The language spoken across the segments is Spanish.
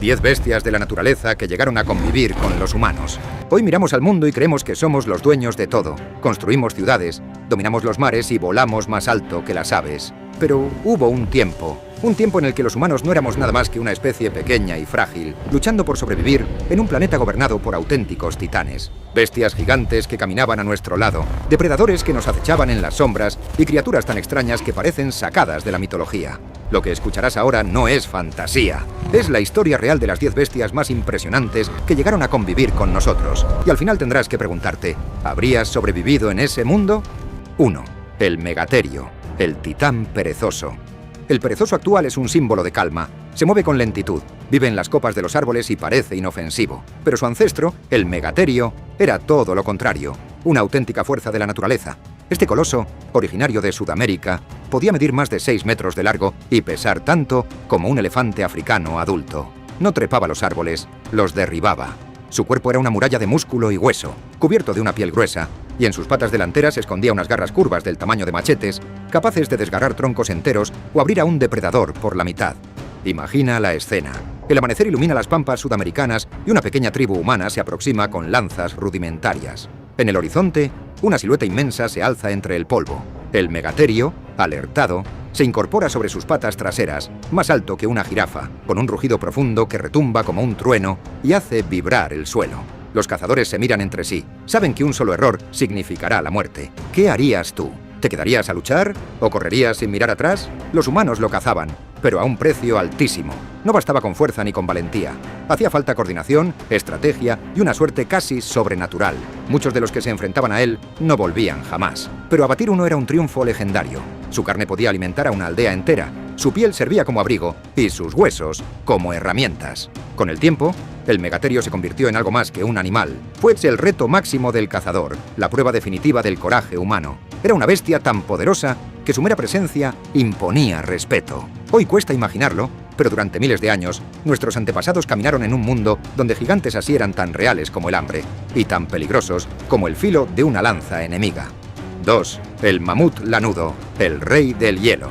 10 bestias de la naturaleza que llegaron a convivir con los humanos. Hoy miramos al mundo y creemos que somos los dueños de todo. Construimos ciudades, dominamos los mares y volamos más alto que las aves. Pero hubo un tiempo en el que los humanos no éramos nada más que una especie pequeña y frágil, luchando por sobrevivir en un planeta gobernado por auténticos titanes. Bestias gigantes que caminaban a nuestro lado, depredadores que nos acechaban en las sombras y criaturas tan extrañas que parecen sacadas de la mitología. Lo que escucharás ahora no es fantasía. Es la historia real de las 10 bestias más impresionantes que llegaron a convivir con nosotros. Y al final tendrás que preguntarte, ¿habrías sobrevivido en ese mundo? 1. El megaterio, el titán perezoso. El perezoso actual es un símbolo de calma. Se mueve con lentitud, vive en las copas de los árboles y parece inofensivo. Pero su ancestro, el megaterio, era todo lo contrario, una auténtica fuerza de la naturaleza. Este coloso, originario de Sudamérica, podía medir más de 6 metros de largo y pesar tanto como un elefante africano adulto. No trepaba los árboles, los derribaba. Su cuerpo era una muralla de músculo y hueso, cubierto de una piel gruesa, y en sus patas delanteras escondía unas garras curvas del tamaño de machetes, capaces de desgarrar troncos enteros o abrir a un depredador por la mitad. Imagina la escena. El amanecer ilumina las pampas sudamericanas y una pequeña tribu humana se aproxima con lanzas rudimentarias. En el horizonte, una silueta inmensa se alza entre el polvo. El megaterio, alertado, se incorpora sobre sus patas traseras, más alto que una jirafa, con un rugido profundo que retumba como un trueno y hace vibrar el suelo. Los cazadores se miran entre sí. Saben que un solo error significará la muerte. ¿Qué harías tú? ¿Te quedarías a luchar? ¿O correrías sin mirar atrás? Los humanos lo cazaban, pero a un precio altísimo. No bastaba con fuerza ni con valentía. Hacía falta coordinación, estrategia y una suerte casi sobrenatural. Muchos de los que se enfrentaban a él no volvían jamás. Pero abatir uno era un triunfo legendario. Su carne podía alimentar a una aldea entera, su piel servía como abrigo y sus huesos como herramientas. Con el tiempo, el megaterio se convirtió en algo más que un animal. Fue el reto máximo del cazador, la prueba definitiva del coraje humano. Era una bestia tan poderosa que su mera presencia imponía respeto. Hoy cuesta imaginarlo, pero durante miles de años, nuestros antepasados caminaron en un mundo donde gigantes así eran tan reales como el hambre y tan peligrosos como el filo de una lanza enemiga. 2. El mamut lanudo, el rey del hielo.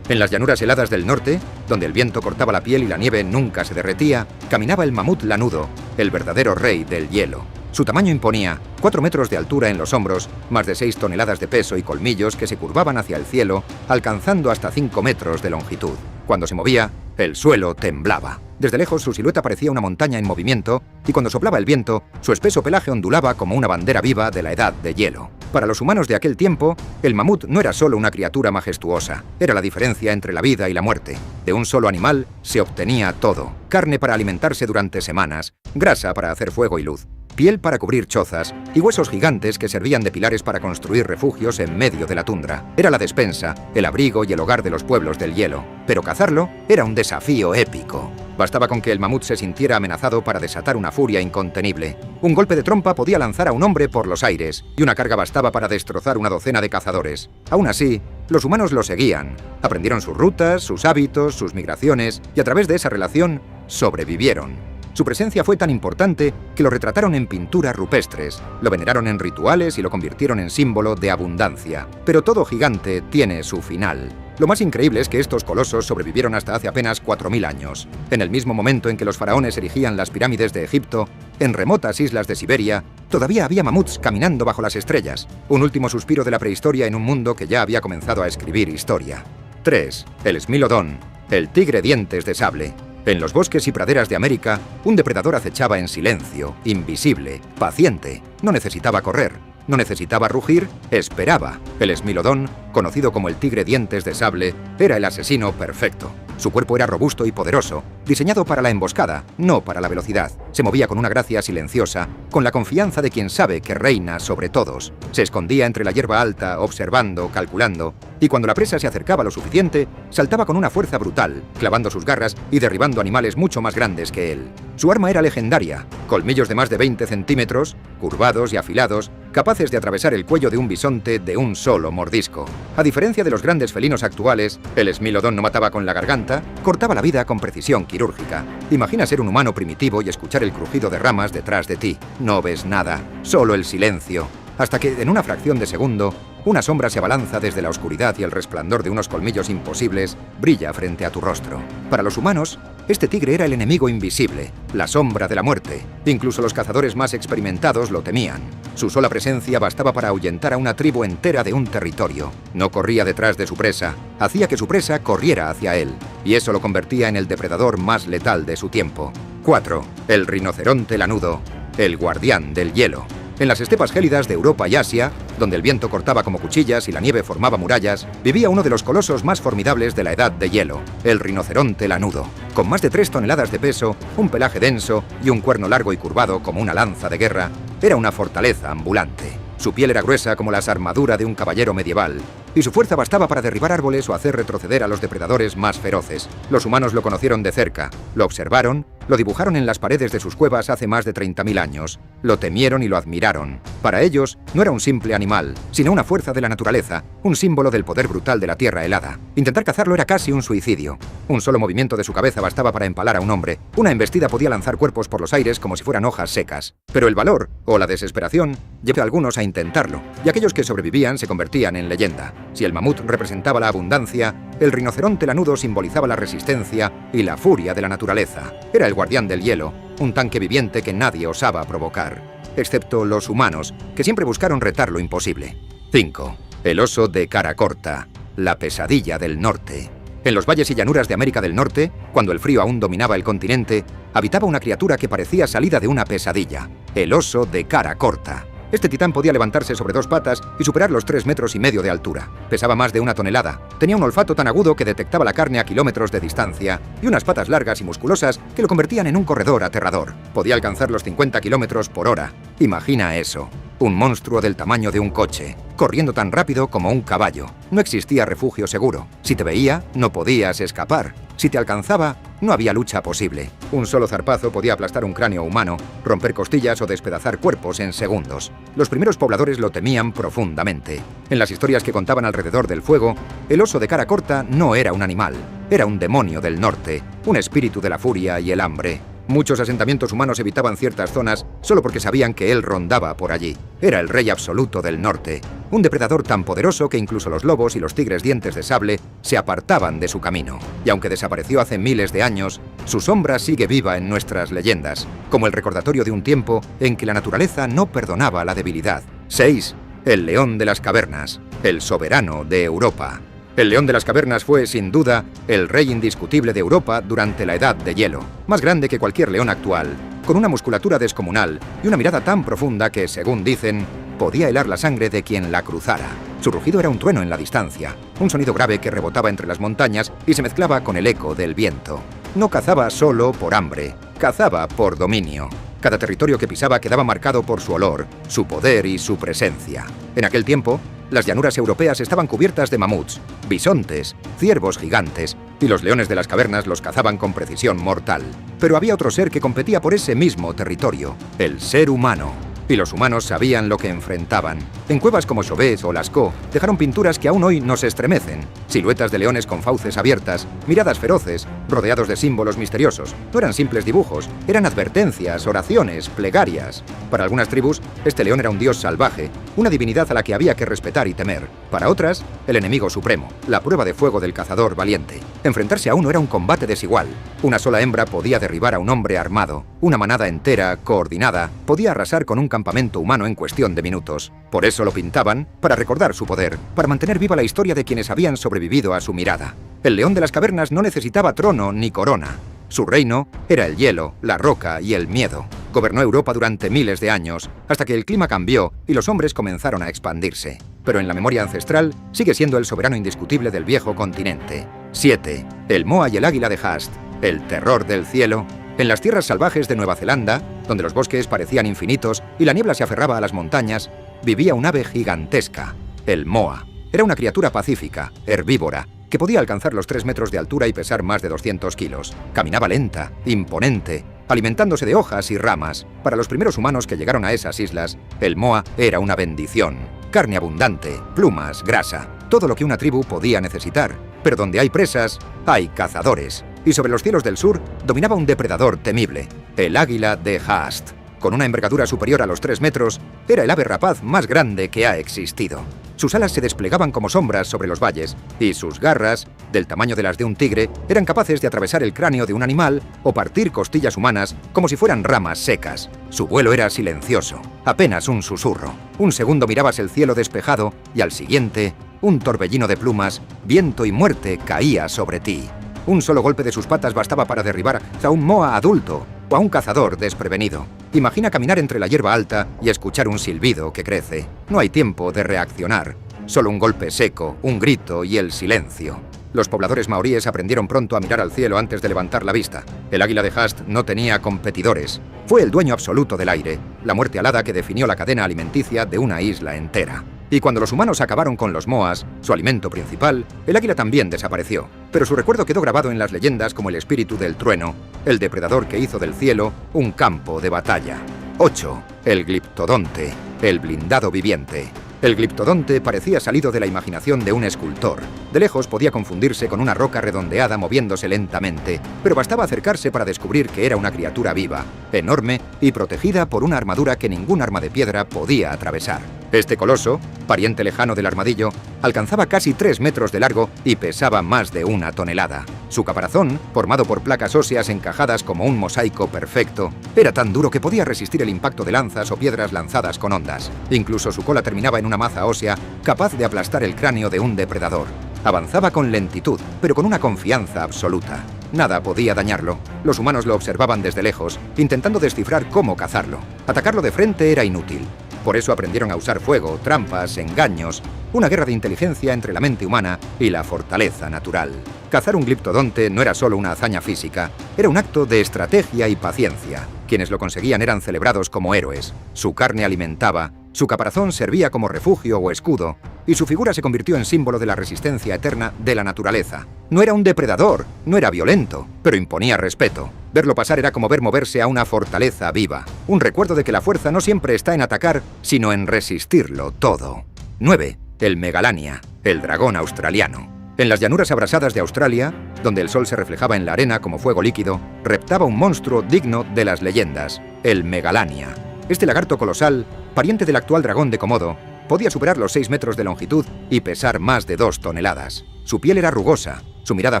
En las llanuras heladas del norte, donde el viento cortaba la piel y la nieve nunca se derretía, caminaba el mamut lanudo, el verdadero rey del hielo. Su tamaño imponía 4 metros de altura en los hombros, más de 6 toneladas de peso y colmillos que se curvaban hacia el cielo, alcanzando hasta 5 metros de longitud. Cuando se movía, el suelo temblaba. Desde lejos su silueta parecía una montaña en movimiento y cuando soplaba el viento, su espeso pelaje ondulaba como una bandera viva de la edad de hielo. Para los humanos de aquel tiempo, el mamut no era solo una criatura majestuosa, era la diferencia entre la vida y la muerte. De un solo animal se obtenía todo: carne para alimentarse durante semanas, grasa para hacer fuego y luz, piel para cubrir chozas y huesos gigantes que servían de pilares para construir refugios en medio de la tundra. Era la despensa, el abrigo y el hogar de los pueblos del hielo. Pero cazarlo era un desafío épico. Bastaba con que el mamut se sintiera amenazado para desatar una furia incontenible. Un golpe de trompa podía lanzar a un hombre por los aires, y una carga bastaba para destrozar una docena de cazadores. Aún así, los humanos lo seguían. Aprendieron sus rutas, sus hábitos, sus migraciones, y a través de esa relación, sobrevivieron. Su presencia fue tan importante que lo retrataron en pinturas rupestres, lo veneraron en rituales y lo convirtieron en símbolo de abundancia. Pero todo gigante tiene su final. Lo más increíble es que estos colosos sobrevivieron hasta hace apenas 4000 años. En el mismo momento en que los faraones erigían las pirámides de Egipto, en remotas islas de Siberia, todavía había mamuts caminando bajo las estrellas. Un último suspiro de la prehistoria en un mundo que ya había comenzado a escribir historia. 3. El Smilodón, el tigre dientes de sable. En los bosques y praderas de América, un depredador acechaba en silencio, invisible, paciente. No necesitaba correr, no necesitaba rugir, esperaba. El Smilodón, conocido como el tigre dientes de sable, era el asesino perfecto. Su cuerpo era robusto y poderoso, diseñado para la emboscada, no para la velocidad. Se movía con una gracia silenciosa, con la confianza de quien sabe que reina sobre todos. Se escondía entre la hierba alta, observando, calculando, y cuando la presa se acercaba lo suficiente, saltaba con una fuerza brutal, clavando sus garras y derribando animales mucho más grandes que él. Su arma era legendaria: colmillos de más de 20 centímetros, curvados y afilados, capaces de atravesar el cuello de un bisonte de un solo mordisco. A diferencia de los grandes felinos actuales, el Smilodón no mataba con la garganta, cortaba la vida con precisión quirúrgica. Imagina ser un humano primitivo y escuchar el crujido de ramas detrás de ti. No ves nada, solo el silencio. Hasta que, en una fracción de segundo, una sombra se abalanza desde la oscuridad y el resplandor de unos colmillos imposibles brilla frente a tu rostro. Para los humanos, Este tigre era el enemigo invisible, la sombra de la muerte. Incluso los cazadores más experimentados lo temían. Su sola presencia bastaba para ahuyentar a una tribu entera de un territorio. No corría detrás de su presa, hacía que su presa corriera hacia él, y eso lo convertía en el depredador más letal de su tiempo. 4. El rinoceronte lanudo, el guardián del hielo. En las estepas gélidas de Europa y Asia, donde el viento cortaba como cuchillas y la nieve formaba murallas, vivía uno de los colosos más formidables de la edad de hielo, el rinoceronte lanudo. Con más de 3 toneladas de peso, un pelaje denso y un cuerno largo y curvado como una lanza de guerra, era una fortaleza ambulante. Su piel era gruesa como la armadura de un caballero medieval, y su fuerza bastaba para derribar árboles o hacer retroceder a los depredadores más feroces. Los humanos lo conocieron de cerca, lo observaron, lo dibujaron en las paredes de sus cuevas hace más de 30.000 años, lo temieron y lo admiraron. Para ellos, no era un simple animal, sino una fuerza de la naturaleza, un símbolo del poder brutal de la tierra helada. Intentar cazarlo era casi un suicidio. Un solo movimiento de su cabeza bastaba para empalar a un hombre. Una embestida podía lanzar cuerpos por los aires como si fueran hojas secas. Pero el valor, o la desesperación, llevó a algunos a intentarlo, y aquellos que sobrevivían se convertían en leyenda. Si el mamut representaba la abundancia, el rinoceronte lanudo simbolizaba la resistencia y la furia de la naturaleza. Era el guardián del hielo, un tanque viviente que nadie osaba provocar, excepto los humanos, que siempre buscaron retar lo imposible. 5. El oso de cara corta, la pesadilla del norte. En los valles y llanuras de América del Norte, cuando el frío aún dominaba el continente, habitaba una criatura que parecía salida de una pesadilla, el oso de cara corta. Este titán podía levantarse sobre 2 patas y superar los 3,5 metros de altura. Pesaba más de 1 tonelada. Tenía un olfato tan agudo que detectaba la carne a kilómetros de distancia y unas patas largas y musculosas que lo convertían en un corredor aterrador. Podía alcanzar los 50 kilómetros por hora. Imagina eso. Un monstruo del tamaño de un coche, corriendo tan rápido como un caballo. No existía refugio seguro. Si te veía, no podías escapar. Si te alcanzaba, no había lucha posible. Un solo zarpazo podía aplastar un cráneo humano, romper costillas o despedazar cuerpos en segundos. Los primeros pobladores lo temían profundamente. En las historias que contaban alrededor del fuego, el oso de cara corta no era un animal, era un demonio del norte, un espíritu de la furia y el hambre. Muchos asentamientos humanos evitaban ciertas zonas solo porque sabían que él rondaba por allí. Era el rey absoluto del norte, un depredador tan poderoso que incluso los lobos y los tigres dientes de sable se apartaban de su camino. Y aunque desapareció hace miles de años, su sombra sigue viva en nuestras leyendas, como el recordatorio de un tiempo en que la naturaleza no perdonaba la debilidad. 6. El león de las cavernas, el soberano de Europa. El león de las cavernas fue, sin duda, el rey indiscutible de Europa durante la Edad de Hielo, más grande que cualquier león actual, con una musculatura descomunal y una mirada tan profunda que, según dicen, podía helar la sangre de quien la cruzara. Su rugido era un trueno en la distancia, un sonido grave que rebotaba entre las montañas y se mezclaba con el eco del viento. No cazaba solo por hambre, cazaba por dominio. Cada territorio que pisaba quedaba marcado por su olor, su poder y su presencia. En aquel tiempo, las llanuras europeas estaban cubiertas de mamuts, bisontes, ciervos gigantes, y los leones de las cavernas los cazaban con precisión mortal. Pero había otro ser que competía por ese mismo territorio, el ser humano. Y los humanos sabían lo que enfrentaban. En cuevas como Chauvet o Lascaux dejaron pinturas que aún hoy nos estremecen. Siluetas de leones con fauces abiertas, miradas feroces, rodeados de símbolos misteriosos. No eran simples dibujos, eran advertencias, oraciones, plegarias. Para algunas tribus, este león era un dios salvaje, una divinidad a la que había que respetar y temer. Para otras, el enemigo supremo, la prueba de fuego del cazador valiente. Enfrentarse a uno era un combate desigual. Una sola hembra podía derribar a un hombre armado. Una manada entera, coordinada, podía arrasar con un campamento humano en cuestión de minutos. Por eso lo pintaban, para recordar su poder, para mantener viva la historia de quienes habían sobrevivido a su mirada. El león de las cavernas no necesitaba trono ni corona. Su reino era el hielo, la roca y el miedo. Gobernó Europa durante miles de años, hasta que el clima cambió y los hombres comenzaron a expandirse. Pero en la memoria ancestral sigue siendo el soberano indiscutible del viejo continente. 7. El moa y el águila de Haast, el terror del cielo. En las tierras salvajes de Nueva Zelanda, donde los bosques parecían infinitos y la niebla se aferraba a las montañas, vivía un ave gigantesca, el moa. Era una criatura pacífica, herbívora, que podía alcanzar los 3 metros de altura y pesar más de 200 kilos. Caminaba lenta, imponente, alimentándose de hojas y ramas. Para los primeros humanos que llegaron a esas islas, el moa era una bendición. Carne abundante, plumas, grasa, todo lo que una tribu podía necesitar. Pero donde hay presas, hay cazadores. Y sobre los cielos del sur dominaba un depredador temible, el águila de Haast. Con una envergadura superior a los 3 metros, era el ave rapaz más grande que ha existido. Sus alas se desplegaban como sombras sobre los valles, y sus garras, del tamaño de las de un tigre, eran capaces de atravesar el cráneo de un animal o partir costillas humanas como si fueran ramas secas. Su vuelo era silencioso, apenas un susurro. Un segundo mirabas el cielo despejado y al siguiente, un torbellino de plumas, viento y muerte caía sobre ti. Un solo golpe de sus patas bastaba para derribar a un moa adulto o a un cazador desprevenido. Imagina caminar entre la hierba alta y escuchar un silbido que crece. No hay tiempo de reaccionar. Solo un golpe seco, un grito y el silencio. Los pobladores maoríes aprendieron pronto a mirar al cielo antes de levantar la vista. El águila de Haast no tenía competidores. Fue el dueño absoluto del aire, la muerte alada que definió la cadena alimenticia de una isla entera. Y cuando los humanos acabaron con los moas, su alimento principal, el águila también desapareció. Pero su recuerdo quedó grabado en las leyendas como el espíritu del trueno, el depredador que hizo del cielo un campo de batalla. 8. El gliptodonte, el blindado viviente. El gliptodonte parecía salido de la imaginación de un escultor. De lejos podía confundirse con una roca redondeada moviéndose lentamente, pero bastaba acercarse para descubrir que era una criatura viva, enorme y protegida por una armadura que ningún arma de piedra podía atravesar. Este coloso, pariente lejano del armadillo, alcanzaba casi 3 metros de largo y pesaba más de 1 tonelada. Su caparazón, formado por placas óseas encajadas como un mosaico perfecto, era tan duro que podía resistir el impacto de lanzas o piedras lanzadas con ondas. Incluso su cola terminaba en una maza ósea capaz de aplastar el cráneo de un depredador. Avanzaba con lentitud, pero con una confianza absoluta. Nada podía dañarlo. Los humanos lo observaban desde lejos, intentando descifrar cómo cazarlo. Atacarlo de frente era inútil. Por eso aprendieron a usar fuego, trampas, engaños, una guerra de inteligencia entre la mente humana y la fortaleza natural. Cazar un gliptodonte no era solo una hazaña física, era un acto de estrategia y paciencia. Quienes lo conseguían eran celebrados como héroes. Su carne alimentaba, su caparazón servía como refugio o escudo, y su figura se convirtió en símbolo de la resistencia eterna de la naturaleza. No era un depredador, no era violento, pero imponía respeto. Verlo pasar era como ver moverse a una fortaleza viva, un recuerdo de que la fuerza no siempre está en atacar, sino en resistirlo todo. 9. El Megalania, el dragón australiano. En las llanuras abrasadas de Australia, donde el sol se reflejaba en la arena como fuego líquido, reptaba un monstruo digno de las leyendas, el Megalania. Este lagarto colosal, pariente del actual dragón de Komodo, podía superar los 6 metros de longitud y pesar más de 2 toneladas. Su piel era rugosa, su mirada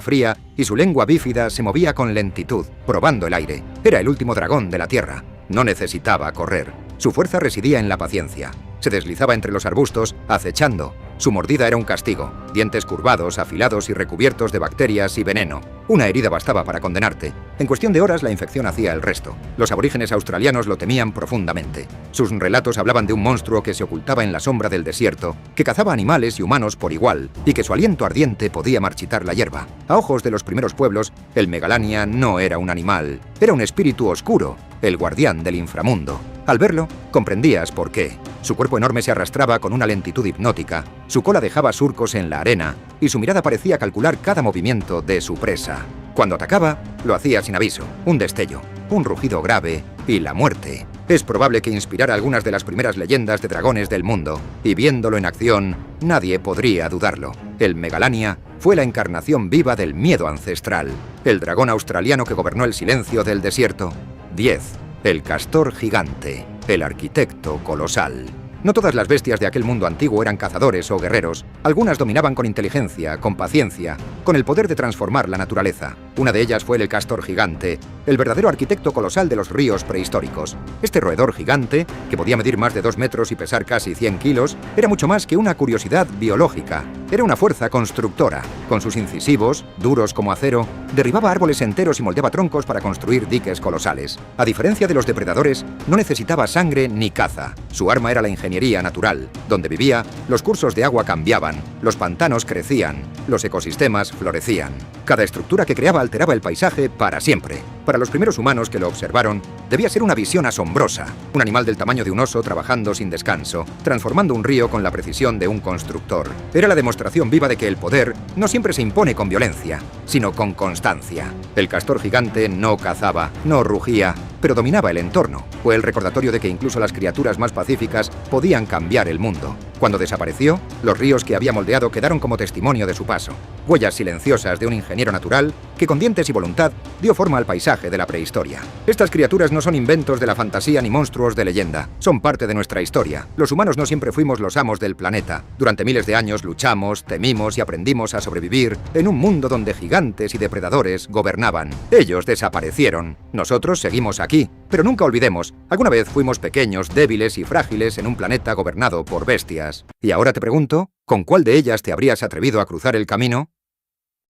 fría y su lengua bífida se movía con lentitud, probando el aire. Era el último dragón de la Tierra. No necesitaba correr. Su fuerza residía en la paciencia. Se deslizaba entre los arbustos, acechando. Su mordida era un castigo, dientes curvados, afilados y recubiertos de bacterias y veneno. Una herida bastaba para condenarte. En cuestión de horas la infección hacía el resto. Los aborígenes australianos lo temían profundamente. Sus relatos hablaban de un monstruo que se ocultaba en la sombra del desierto, que cazaba animales y humanos por igual, y que su aliento ardiente podía marchitar la hierba. A ojos de los primeros pueblos, el Megalania no era un animal, era un espíritu oscuro, el guardián del inframundo. Al verlo, comprendías por qué. Su cuerpo enorme se arrastraba con una lentitud hipnótica, su cola dejaba surcos en la arena y su mirada parecía calcular cada movimiento de su presa. Cuando atacaba, lo hacía sin aviso, un destello, un rugido grave y la muerte. Es probable que inspirara algunas de las primeras leyendas de dragones del mundo, y viéndolo en acción, nadie podría dudarlo. El Megalania fue la encarnación viva del miedo ancestral, el dragón australiano que gobernó el silencio del desierto. 10. El castor gigante, el arquitecto colosal. No todas las bestias de aquel mundo antiguo eran cazadores o guerreros. Algunas dominaban con inteligencia, con paciencia, con el poder de transformar la naturaleza. Una de ellas fue el castor gigante, el verdadero arquitecto colosal de los ríos prehistóricos. Este roedor gigante, que podía medir más de 2 metros y pesar casi 100 kilos, era mucho más que una curiosidad biológica. Era una fuerza constructora. Con sus incisivos, duros como acero, derribaba árboles enteros y moldeaba troncos para construir diques colosales. A diferencia de los depredadores, no necesitaba sangre ni caza. Su arma era la ingeniería natural. Donde vivía, los cursos de agua cambiaban, los pantanos crecían, los ecosistemas florecían. Cada estructura que creaba alteraba el paisaje para siempre. Para los primeros humanos que lo observaron, debía ser una visión asombrosa. Un animal del tamaño de un oso trabajando sin descanso, transformando un río con la precisión de un constructor. Era la demostración viva de que el poder no siempre se impone con violencia, sino con constancia. El castor gigante no cazaba, no rugía, pero dominaba el entorno. Fue el recordatorio de que incluso las criaturas más pacíficas podían cambiar el mundo. Cuando desapareció, los ríos que había moldeado quedaron como testimonio de su paso. Huellas silenciosas de un ingeniero natural que con dientes y voluntad dio forma al paisaje de la prehistoria. Estas criaturas no son inventos de la fantasía ni monstruos de leyenda. Son parte de nuestra historia. Los humanos no siempre fuimos los amos del planeta. Durante miles de años luchamos, temimos y aprendimos a sobrevivir en un mundo donde gigantes y depredadores gobernaban. Ellos desaparecieron. Nosotros seguimos aquí. Pero nunca olvidemos, alguna vez fuimos pequeños, débiles y frágiles en un planeta gobernado por bestias. Y ahora te pregunto, ¿con cuál de ellas te habrías atrevido a cruzar el camino?